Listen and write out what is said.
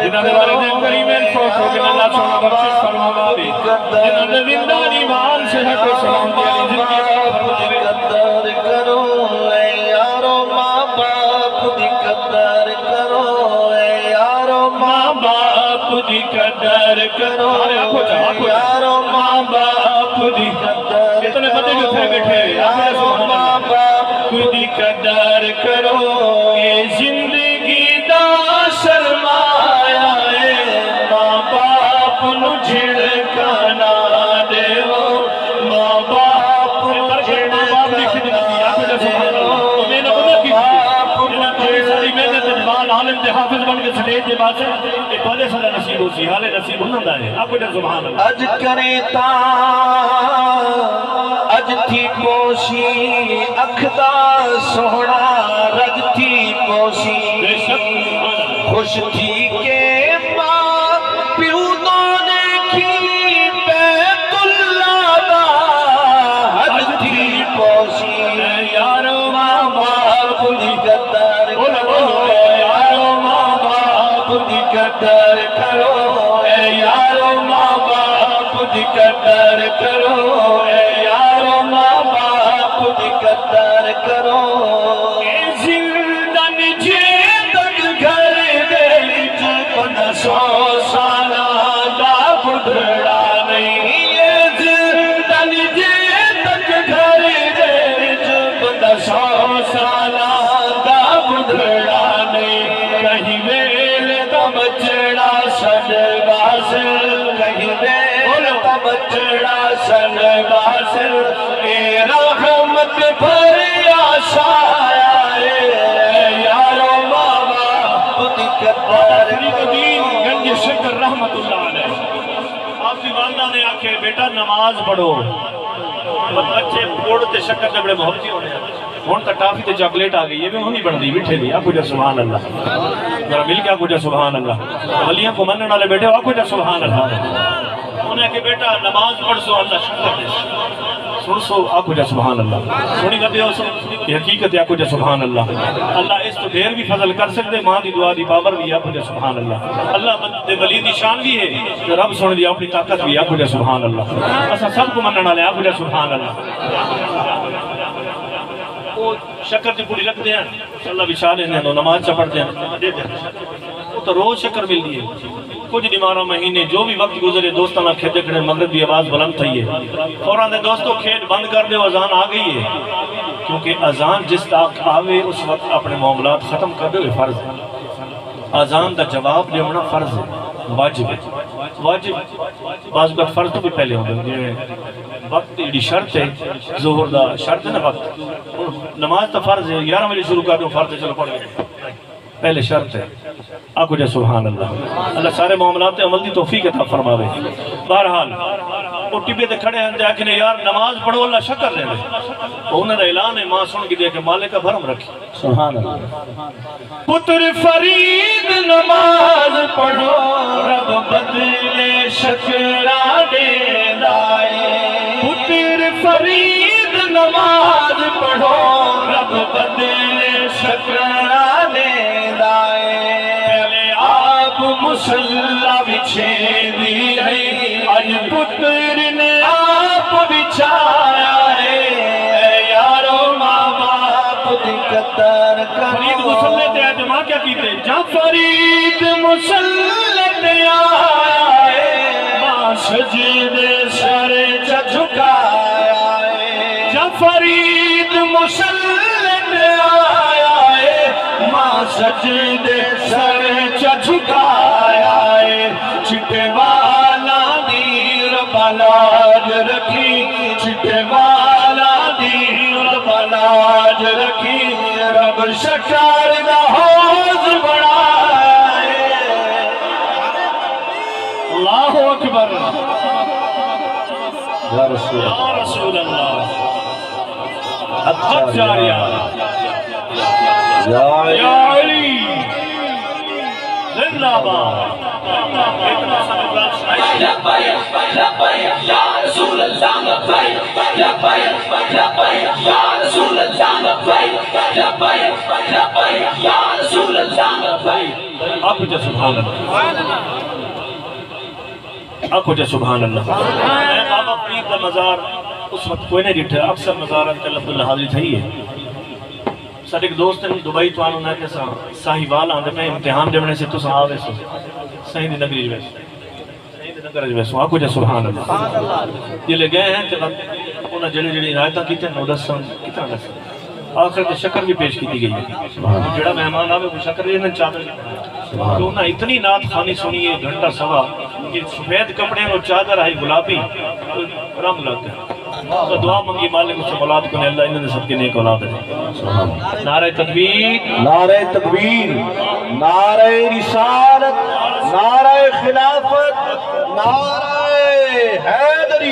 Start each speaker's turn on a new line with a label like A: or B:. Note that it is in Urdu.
A: جنہاں دے والدین کریمین فوت ہو گئے اللہ سونا بخشش فرماوے جنہاں دے زندہ ایمان صحت و سلامتی علی زندگی
B: قدر کرو اے یارو ماں باپ دی قدر کرو اے یارو
A: ماں باپ دی قدر کرو
B: یارو ماں باپ
A: دی
B: قدر
A: اتنے بندے جو تھے بیٹھے
B: یارو ماں باپ
A: دی قدر کرو اے زندگی دا سرمایہ اے ماں باپ نو جھڑکا نہ دیو ماں باپ نو جھڑکا نہ دیو میں نے خدا کی ساری محنت جبال عالم دے حافظ بن کے سٹیج دے بات ہے پہلے سارا نصیب ہو سی حالے نصیب ہوں نہ ہے آپ کو سبحان اللہ
B: اج کرے تا اج تھی پوشی اکھدا سونا رج تھی پوشی
A: بے شک
B: خوش تھی کہ ماں پیو نو دیکھی بیت اللہ دا حج تھی پوشی
A: یارو ماں باپ دی
B: قدر
A: بولو یارو ماں باپ دی قدر کرو اے یارو ماں باپ دی قدر کرو اے یارو ماں باپ دی قدر کرو اے زندن جے تک گھر دے وچ 500 سالہ دا بڑھڑا نہیں اے زندن جے تک گھر دے وچ 500 سالہ دا بڑھڑا نہیں کہیں ویل دا بچڑا سن باسل کہیں ویل دا بچڑا سن باسل اے رحمت بھریا سایہ اے یارو ماں باپ دی قدر کرو گنج شکر رحمت اللہ علیہ آپ کی والدہ نے آکھے بیٹا نماز پڑھو بچے پوڑ تے شکر تے بڑے محبتی ہونے ہیں ہون تا ٹافی تے چاکلیٹ آ گئی یہ بھی ہونی بڑھ دی بیٹھے دی آپ کو جا سبحان اللہ ذرا مل کے آپ کو جا سبحان اللہ ولیاں کو منن والے بیٹھے آپ کو جا سبحان اللہ انہیں کہ بیٹا نماز پڑھ سو اللہ شکر دے سن سو آپ کو جا سبحان اللہ سنی کرتے ہو سو یہ حقیقت ہے آپ کو جا سبحان اللہ اللہ اس تو دیر بھی فضل کر سکتے ماں دی دعا دی پاور بھی آپ کو جا سبحان اللہ اللہ بندے ولی دی شان بھی ہے کہ رب سن دی اپنی طاقت بھی آپ کو جا سبحان اللہ اسا سب کو منن والے آپ کو جا سبحان اللہ وہ شکر دی پوری رکھ دیں اللہ بچھا لینے ہیں نماز چپڑ دیں وہ تو روز شکر مل دی ہے کچھ دیمارہ مہینے جو بھی وقت گزرے دوستانہ کھیتے کھڑے مغرب دی آواز بلند تھی ہے فوراں دے دوستوں کھیت بند کر دے اذان آ گئی ہے کیونکہ اذان جس تک آوے اس وقت اپنے معاملات ختم کر دے فرض ہے اذان دا جواب دیونا فرض ہے واجب ہے واجب بعض وقت فرض تو بھی پہلے ہوں گے وقت ایڈی شرط ہے ظہر دا شرط ہے نا وقت نماز تا فرض ہے 11 بجے شروع کر دو فرض ہے چلو پڑھ گئے پہلے شرط ہے آکو جا سبحان اللہ اللہ سارے معاملات عمل دی توفیق عطا فرماوے بہرحال وہ ٹبے تے کھڑے ہیں دیکھیں یار نماز پڑھو اللہ شکر دے انہوں نے اعلان ہے ماں سن کے دیکھے مالک کا بھرم رکھی سبحان اللہ پتر فرید نماز پڑھو رب بدلے شکرانے لائے پتر فرید نماز پڑھو رب بدلے شکرانے لائے پہلے آپ مسلح بچھے دی ہے آج پتر نے آپ بچھایا ہے یارو ماں باپ دی قدر کرو فرید مسلح تے آج ماں کیا کیتے جا فرید مسلح تے آیا ہے ماں سجدے سر جھکایا ہے جا فرید مسلح تے آیا ہے ماں سجدے سر جھکایا ہے چٹے والا دیر بلاج رکھی چٹے والا دیر بلاج رکھی رب شکر دا حوض بڑھائے اللہ اکبر
B: یا رسول
A: اللہ حق جاریہ
B: یا
A: یا علی زندہ باد
C: لبیک لبیک یا رسول اللہ لبیک لبیک لبیک یا رسول اللہ لبیک لبیک لبیک یا رسول اللہ لبیک
A: آپ جو سبحان اللہ آپ جو سبحان اللہ میں بابا فرید کا مزار اس وقت کوئی نہیں ڈٹھا اکثر مزارات کا لفظ حاضری تھی ہے ساتھ ایک دوست نے دبئی تو آنا کہ ساہیوال آنے میں امتحان دینے سے تو آوے سو سہی دی نگری جو ہے سو آکو جا سبحان اللہ یہ لے گئے ہیں کہ انہوں جڑی جڑی رائتہ کیتے ہیں 9-10 کتنا نسل آخر تے شکر بھی پیش کی گئی ہے جڑا مہمان آوے وہ شکر بھی چادر تو انہوں اتنی نات خانی سنی ہے گھنٹہ سوا کہ سفید کپڑے اور چادر آئی گلابی رم لگ گئے تو دعا منگی مالک اس سے مولاد کو اللہ انہوں نے سب کے نیک اولاد ہے نعرہ تکبیر
B: نعرہ تکبیر نعرہ رسالت نعرہ خلافت نعرہ حیدری